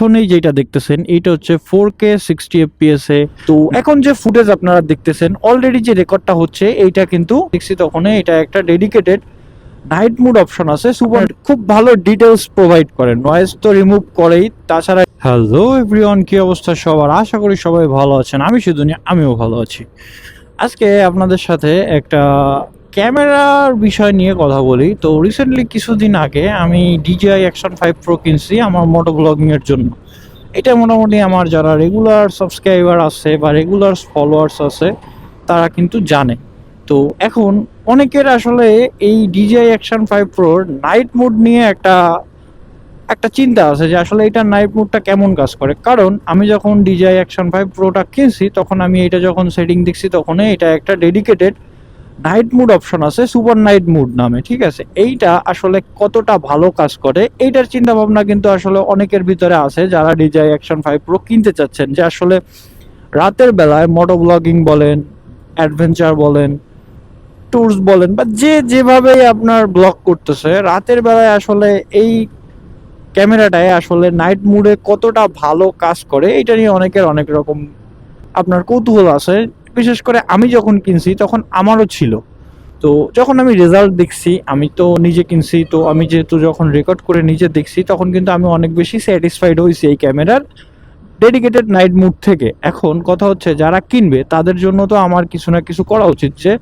এখনই যেটা দেখতেছেন এইটা হচ্ছে 4K 60 fps এ। তো এখন যে ফুটেজ আপনারা দেখতেছেন অলরেডি যে রেকর্ডটা হচ্ছে এইটা কিন্তু দেখছি তখন এটা একটা ডেডিকেটেড নাইট মোড অপশন আছে। সুপার খুব ভালো ডিটেলস প্রোভাইড করে, নয়েজ তো রিমুভ করেই। তাছাড়া হ্যালো এভরিওয়ান, কি অবস্থা সবার? আশা করি সবাই ভালো আছেন। আমি শুধু না, আমিও ভালো আছি। আজকে আপনাদের সাথে একটা ক্যামেরার বিষয় নিয়ে কথা বলি। তো রিসেন্টলি কিছুদিন আগে আমি DJI Action 5 Pro কিনছি আমার মোটো ব্লগিং এর জন্য। এটা মোটামুটি আমার যারা রেগুলার সাবস্ক্রাইবার আছে বা রেগুলার ফলোয়ার্স আছে তারা কিন্তু জানে। তো এখন অনেকের আসলে এই DJI Action 5 Pro night mode নিয়ে একটা একটা চিন্তা আছে যে আসলে এটা নাইট মোডটা কেমন কাজ করে। কারণ আমি যখন DJI Action 5 Proটা কিনছি তখন আমি এটা যখন সেটিং দেখছি তখন এটা একটা ডেডিকেটেড নাইট মোড অপশন আছে, সুপার নাইট মোড নামে। ঠিক আছে, এইটা আসলে কতটা ভালো কাজ করে এইটার চিন্তা ভাবনা কিন্তু আসলে অনেকের ভিতরে আছে যারা DJI Action 5 Pro কিনতে চাচ্ছেন, যে আসলে রাতের বেলায় মোটো ব্লগিং বলেন, অ্যাডভেঞ্চার বলেন, ট্যুরস বলেন, বা যে যেভাবে আপনার ব্লগ করতেছে রাতের বেলায় আসলে এই ক্যামেরাটায় আসলে নাইট মোডে কতটা ভালো কাজ করে এটা নিয়ে অনেকের অনেক রকম আপনার কৌতূহল আছে। বিশেষ করে আমি যখন কিনছি তখন আমারও ছিল। তো যখন আমি রেজাল্ট দেখছি, আমি তো নিজে কিনছি, তো আমি যেহেতু যখন রেকর্ড করে নিজে দেখছি তখন কিন্তু আমি অনেক বেশি স্যাটিসফাইড হয়েছি এই ক্যামেরার ডেডিকেটেড নাইট মোড থেকে। এখন কথা হচ্ছে যারা কিনবে তাদের জন্য তো আমার কিছু না কিছু করা উচিত, যে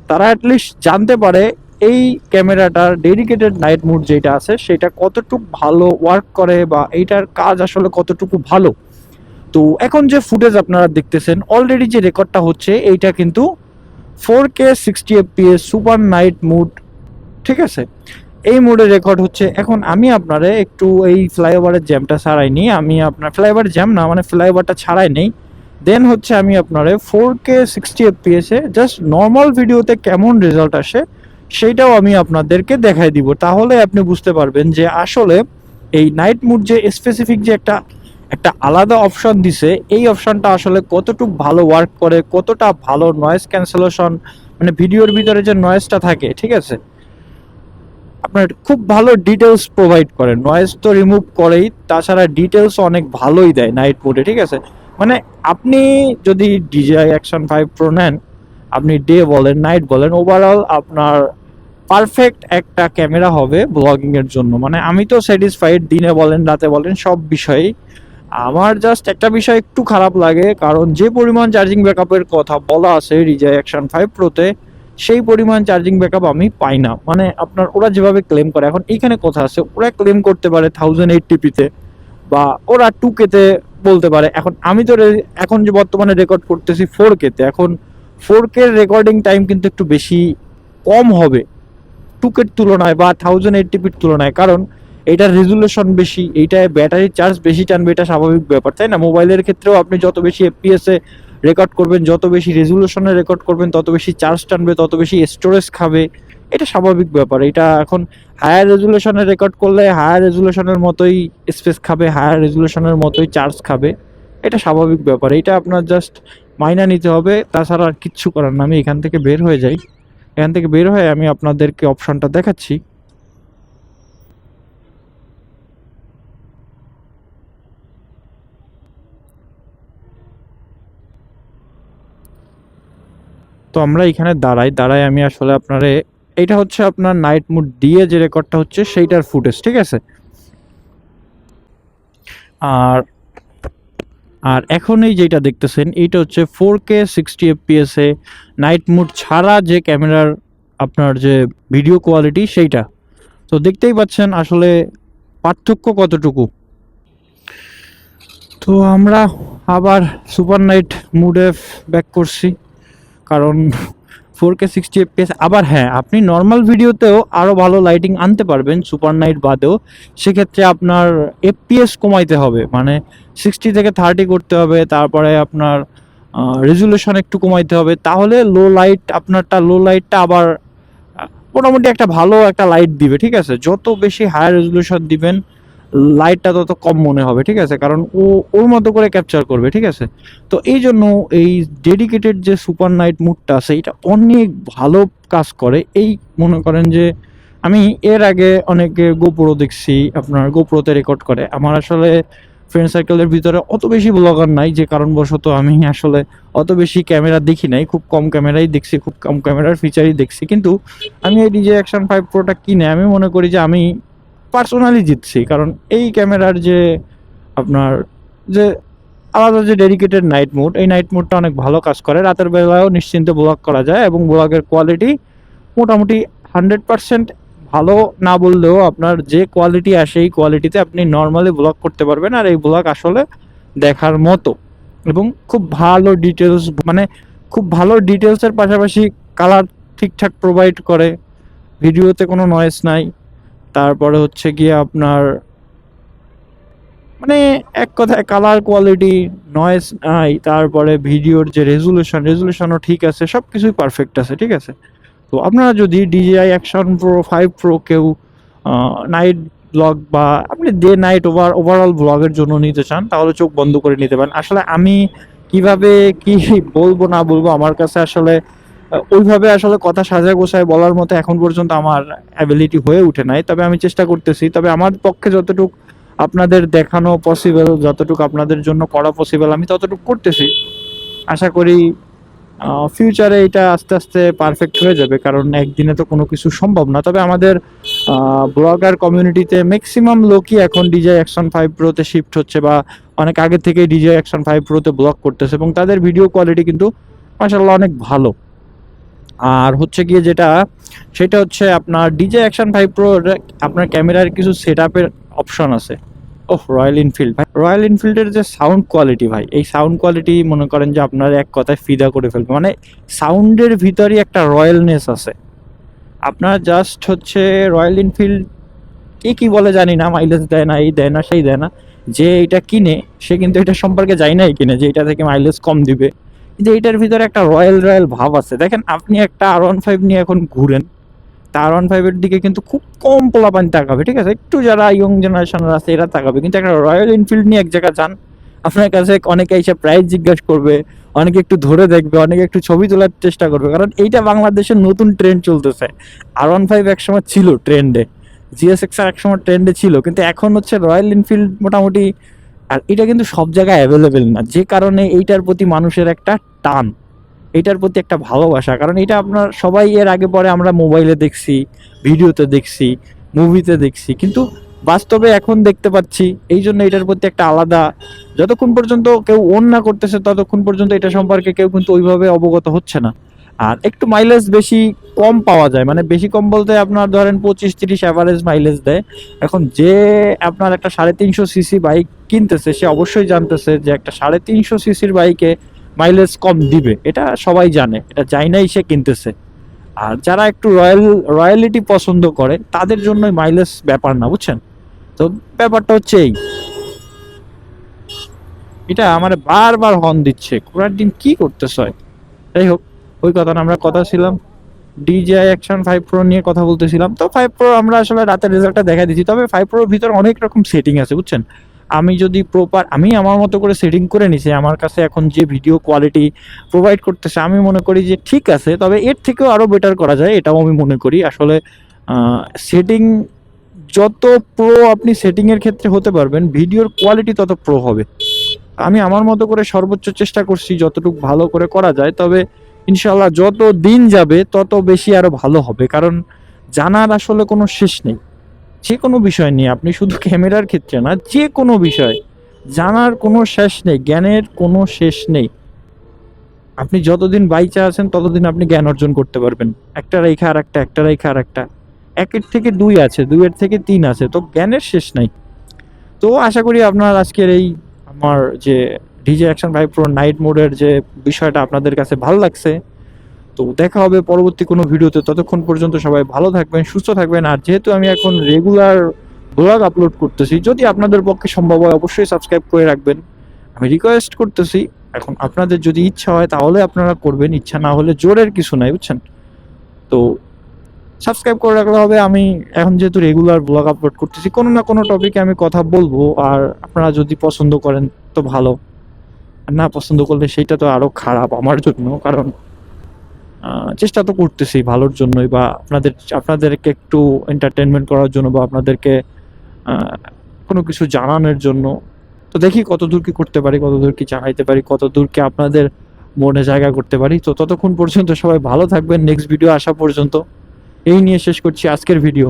তারা অ্যাটলিস্ট জানতে পারে এই ক্যামেরাটার ডেডিকেটেড নাইট মোড যেটা আছে সেটা কতটুকু ভালো ওয়ার্ক করে বা এইটার কাজ আসলে কতটুকু ভালো। তো এখন যে ফুটেজ আপনারা দেখতেছেন অলরেডি যে রেকর্ডটা হচ্ছে এইটা কিন্তু 4K 60 fps super night mode. ঠিক আছে, এই মোডে রেকর্ড হচ্ছে। এখন আমি আপনারে একটু এই ফ্লাইওভারের জ্যামটা ছাড়াই নি, আমি আপনার ফ্লাইওভার জ্যাম না মানে ফ্লাইওভারটা ছাড়াই নেই, দেন হচ্ছে আমি আপনারে 4K 60 fps এ জাস্ট নর্মাল ভিডিওতে কেমন রেজাল্ট আসে সেইটাও আমি আপনাদেরকে দেখাই দিব। তাহলে আপনি বুঝতে পারবেন যে আসলে এই নাইট মোড যে স্পেসিফিক যে একটা একটা আলাদা অপশন দিছে, এই অপশনটা আসলে কতটুকু ভালো ওয়ার্ক করে, কতটা ভালো নয়েজ ক্যান্সেলেশন, মানে ভিডিওর ভিতরে যে নয়েজটা থাকে, ঠিক আছে, আপনার খুব ভালো ডিটেলস প্রোভাইড করে, নয়েজ তো রিমুভ করেই, তাছাড়া ডিটেলস অনেক ভালোই দেয় নাইট মোডে। ঠিক আছে, মানে আপনি যদি DJI Action 5 Pro নেন, আপনি ডে বলেন নাইট বলেন, ওভারঅল আপনার পারফেক্ট একটা ক্যামেরা হবে ব্লগিং এর জন্য। মানে আমি তো স্যাটিসফাইড, দিনে বলেন রাতে বলেন সব বিষয়েই। আমার জাস্ট একটা বিষয় একটু খারাপ লাগে, কারণ যে পরিমাণ চার্জিং ব্যাকআপের কথা বলা আছে DJI Action 5 Proতে সেই পরিমাণ চার্জিং ব্যাকআপ আমি পাই না। মানে আপনার ওরা যেভাবে ক্লেম করে, এখন এইখানে কথা আছে, ওরা ক্লেম করতে পারে 1080p-তে বা ওরা 2K-তে বলতে পারে। এখন আমি তো এখন যে বর্তমানে রেকর্ড করতেছি 4K-তে, এখন 4K রেকর্ডিং টাইম কিন্তু একটু বেশি কম হবে 2K-র তুলনায় বা 1080p-র তুলনায়, কারণ এটার রেজুলেশন বেশি, এইটায় ব্যাটারি চার্জ বেশি টানবে, এটা স্বাভাবিক ব্যাপার, তাই না? মোবাইলের ক্ষেত্রেও আপনি যত বেশি এফপিএস-এ রেকর্ড করবেন, যত বেশি রেজুলেশনে রেকর্ড করবেন, তত বেশি চার্জ টানবে, তত বেশি স্টোরেজ খাবে, এটা স্বাভাবিক ব্যাপার। এটা এখন হায়ার রেজুলেশনে রেকর্ড করলে হায়ার রেজুলেশনের মতোই স্পেস খাবে, হায়ার রেজুলেশনের মতোই চার্জ খাবে, এটা স্বাভাবিক ব্যাপার। এটা আপনার জাস্ট মাইনা নিতে হবে, তাছাড়া আর কিচ্ছু করার না। আমি এখান থেকে বের হয়ে যাই, এখান থেকে বের হয়ে আমি আপনাদেরকে অপশনটা দেখাচ্ছি। তো আমরা এখানে দাঁড়াই আমি আসলে আপনারে, এটা হচ্ছে আপনার নাইট মোড দিয়ে যে রেকর্ডটা হচ্ছে সেইটার ফুটেজ। ঠিক আছে, আর আর এখন এই যেটা দেখতেছেন এইটা হচ্ছে 4K 60 fps এ নাইট মোড ছাড়া যে ক্যামেরার আপনার যে ভিডিও কোয়ালিটি সেইটা। তো দেখতেই পাচ্ছেন আসলে পার্থক্য কতটুকু। তো আমরা আবার সুপার নাইট মুডে ব্যাক করছি, কারণ 4K 60 fps। আবার হ্যাঁ, আপনি নর্মাল ভিডিওতেও আরও ভালো লাইটিং আনতে পারবেন সুপার নাইট বাদেও। সেক্ষেত্রে আপনার এফপিএস কমাইতে হবে, মানে 60 থেকে 30 করতে হবে, তারপরে আপনার রেজুলেশন একটু কমাইতে হবে, তাহলে লো লাইটটা আবার মোটামুটি একটা ভালো একটা লাইট দিবে। ঠিক আছে, যত বেশি হায়ার রেজুলেশন দিবেন লাইটটা তত কম মনে হবে। ঠিক আছে, কারণ ও ওর মতো করে ক্যাপচার করবে। ঠিক আছে, তো এই জন্য এই ডেডিকেটেড যে সুপার নাইট মুডটা আছে এটা অনেক ভালো কাজ করে। এই মনে করেন যে আমি এর আগে অনেকে গোপ্রো দেখছি, আপনার গোপ্রোতে রেকর্ড করে। আমার আসলে ফ্রেন্ড সার্কেলের ভিতরে অত বেশি ব্লগার নাই, যে কারণবশত আমি আসলে অত বেশি ক্যামেরা দেখি নাই, খুব কম ক্যামেরাই দেখছি, খুব কম ক্যামেরার ফিচারই দেখছি। কিন্তু আমি এই DJI Action 5 Proটা কিনে আমি মনে করি যে আমি পার্সোনালি জিতছি, কারণ এই ক্যামেরার যে আপনার যে আলাদা যে ডেডিকেটেড নাইট মোড, এই নাইট মোডটা অনেক ভালো কাজ করে, রাতের বেলায়ও নিশ্চিন্তে ব্লগ করা যায় এবং ব্লগের কোয়ালিটি মোটামুটি 100% ভালো না বললেও আপনার যে কোয়ালিটি আসে এই কোয়ালিটিতে আপনি নর্মালি ব্লগ করতে পারবেন। আর এই ব্লগ আসলে দেখার মতো এবং খুব ভালো ডিটেলস, মানে খুব ভালো ডিটেলসের পাশাপাশি কালার ঠিকঠাক প্রোভাইড করে, ভিডিওতে কোনো নয়েজ নাই। তারপরে হচ্ছে গিয়ে আপনার মানে এক কথায় কালার কোয়ালিটি, নয়েজ নাই, তারপরে ভিডিওর যে রেজুলেশনও ঠিক আছে, সব কিছুই পারফেক্ট আছে, ঠিক আছে। তো আপনারা যদি DJI Action Pro 5 Pro কেউ নাইট ব্লগ বা আপনি ডে নাইট ওভারঅল ব্লগের জন্য নিতে চান, তাহলে চোখ বন্ধ করে নিতে পারেন। আসলে আমি কিভাবে কি বলবো না বলবো, আমার কাছে আসলে ওইভাবে আসলে কথা সাজায় গোছায় বলার মতো এখন পর্যন্ত আমার অ্যাবিলিটি হয়ে ওঠে নাই। তবে আমি চেষ্টা করতেছি, তবে আমার পক্ষে যতটুকু আপনাদের দেখানো পসিবল, যতটুকু আপনাদের জন্য করা পসিবল, আমি ততটুকু করতেছি। আশা করি ফিউচারে এটা আস্তে আস্তে পারফেক্ট হয়ে যাবে, কারণ একদিনে তো কোনো কিছু সম্ভব না। তবে আমাদের ব্লগার কমিউনিটিতে ম্যাক্সিমাম লোকই এখন DJI Action 5 Proতে শিফট হচ্ছে, বা অনেক আগে থেকে DJI Action 5 Proতে ব্লগ করতেছে এবং তাদের ভিডিও কোয়ালিটি কিন্তু মাশাআল্লাহ অনেক ভালো। আর হচ্ছে গিয়ে যেটা, সেটা হচ্ছে আপনার DJI Action 5 Pro আপনার ক্যামেরার কিছু সেটআপের অপশন আছে। ওহ, রয়্যাল এনফিল্ড ভাই, রয়্যাল এনফিল্ডের যে সাউন্ড কোয়ালিটি ভাই, এই সাউন্ড কোয়ালিটি মনে করেন যে আপনার এক কথায় ফিদা করে ফেলবে। মানে সাউন্ডের ভিতরই একটা রয়্যালনেস আছে। আপনার জাস্ট হচ্ছে রয়্যাল এনফিল্ড কে কি বলে জানি না, মাইলেজ দেয় না, এই দেয় না, সেই দেয় না, যে এটা কিনে সে কিন্তু এটা সম্পর্কে জানি নাই কিনে যে এটা থেকে মাইলেজ কম দিবে, কিন্তু এটার ভিতরে একটা রয়্যাল রয়্যাল ভাব আছে। দেখেন আপনি একটা R15 নিয়ে এখন ঘুরেন, তা R15 এর দিকে কিন্তু খুব কম পোলাপান তাকাবে, ঠিক আছে, একটু যারা ইয়ং জেনারেশনের আছে এরা তাকাবে। কিন্তু একটা রয়্যাল এনফিল্ড নিয়ে এক জায়গায় যান, আপনার কাছে অনেকে এসে প্রাইস জিজ্ঞাসা করবে, অনেকে একটু ধরে দেখবে, অনেকে একটু ছবি তোলার চেষ্টা করবে, কারণ এইটা বাংলাদেশের নতুন ট্রেন্ড চলতেছে। R15 একসময় ছিল ট্রেন্ডে, GSX-R একসময় ট্রেন্ডে ছিল, কিন্তু এখন হচ্ছে রয়্যাল এনফিল্ড মোটামুটি। আর এটা কিন্তু সব জায়গায় অ্যাভেলেবেল না, যে কারণে এইটার প্রতি মানুষের একটা টান, এটার প্রতি একটা ভালোবাসা। কারণ এটা আপনার সবাই এর আগে পরে আমরা মোবাইলে দেখছি, ভিডিওতে দেখছি, মুভিতে দেখছি, কিন্তু বাস্তবে এখন দেখতে পাচ্ছি। এই জন্য এটার প্রতি একটা আলাদা, যতক্ষণ পর্যন্ত কেউ ওন না করতেছে ততক্ষণ পর্যন্ত এটা সম্পর্কে কেউ কিন্তু ওইভাবে অবগত হচ্ছে না। আর একটু মাইলেজ বেশি কম পাওয়া যায়, মানে বেশি কম বলতে আপনার ধরেন 25-30 অ্যাভারেজ মাইলেজ দেয়। এখন যে আপনার একটা 350cc বাইক কিনতেছে, সে অবশ্যই জানতেছে যে একটা 350cc বাইকে মাইলেজ কম দিবে, এটা সবাই জানে, এটা যাই নাই সে কিনতেছে। আর যারা একটু রয়্যালিটি পছন্দ করে তাদের জন্য মাইলেজ ব্যাপার না, বুঝছেন। তো ব্যাপারটা হচ্ছে এই, এটা আমার বারবার হর্ন দিচ্ছে, ঘোড়ার ডিম কি করতেছ। যাই হোক, ওই কথা না, আমরা কথা ছিলাম DJI Action 5 Pro নিয়ে কথা বলতেছিলাম। তো 5 Pro আমরা আসলে রাতের রেজাল্টটা দেখা দিচ্ছি, তবে 5 Pro ভিতরে অনেক রকম সেটিং আছে, বুঝছেন। আমি যদি আমি আমার মতো করে সেটিং করে নিছি, আমার কাছে এখন যে ভিডিও কোয়ালিটি প্রোভাইড করতেছে আমি মনে করি যে ঠিক আছে, তবে এর থেকেও আরও বেটার করা যায়, এটাও আমি মনে করি। আসলে সেটিং যত প্রো আপনি সেটিংয়ের ক্ষেত্রে হতে পারবেন, ভিডিওর কোয়ালিটি তত প্রো হবে। আমি আমার মতো করে সর্বোচ্চ চেষ্টা করছি যতটুকু ভালো করে করা যায়, তবে ইনশাল্লাহ যত দিন যাবে তত বেশি আরো ভালো হবে, কারণ জানার আসলে কোনো শেষ নেই। যে কোনো বিষয় নিয়ে, আপনি শুধু ক্যামেরার ক্ষেত্রে না, যে কোনো বিষয় জানার কোনো শেষ নেই, জ্ঞানের কোনো শেষ নেই। আপনি যতদিন বাইচা আছেন ততদিন আপনি জ্ঞান অর্জন করতে পারবেন। একটা রেখা আর একটা, একটা রেখা আর একটা, একের থেকে দুই আছে, দুইয়ের থেকে তিন আছে, তো জ্ঞানের শেষ নাই। তো আশা করি আপনার আজকের এই আমার যে DJI Action 5 Pro নাইট মোডের যে বিষয়টা আপনাদের কাছে ভালো লাগছে। তো দেখা হবে পরবর্তী কোনো ভিডিওতে, ততক্ষণ পর্যন্ত সবাই ভালো থাকবেন, সুস্থ থাকবেন। আর যেহেতু আমি এখন রেগুলার ব্লগ আপলোড করতেছি, যদি আপনাদের পক্ষে সম্ভব হয় অবশ্যই সাবস্ক্রাইব করে রাখবেন, আমি রিকোয়েস্ট করতেছি। এখন আপনাদের যদি ইচ্ছা হয় তাহলে আপনারা করবেন, ইচ্ছা না হলে জোরের কিছু নাই, বুঝছেন। তো সাবস্ক্রাইব করে রাখলে হবে। আমি এখন যেহেতু রেগুলার ব্লগ আপলোড করতেছি, কোনো না কোনো টপিকে আমি কথা বলবো, আর আপনারা যদি পছন্দ করেন তো ভালো, আর না পছন্দ করলে সেইটা তো আরো খারাপ আমার জন্য, কারণ চেষ্টা তো করতেছি ভালোর জন্যই, বা আপনাদেরকে একটু এন্টারটেনমেন্ট করার জন্য, বা আপনাদেরকে কোনো কিছু জানানোর জন্য। তো তো দেখি কত দূর কি করতে পারি, কত দূর কি চালাইতে পারি, কত দূর কি আপনাদের মনে জায়গা করতে পারি। তো ততক্ষণ পর্যন্ত সবাই ভালো থাকবেন, নেক্সট ভিডিও আসা পর্যন্ত এই নিয়ে শেষ করছি আজকের ভিডিও।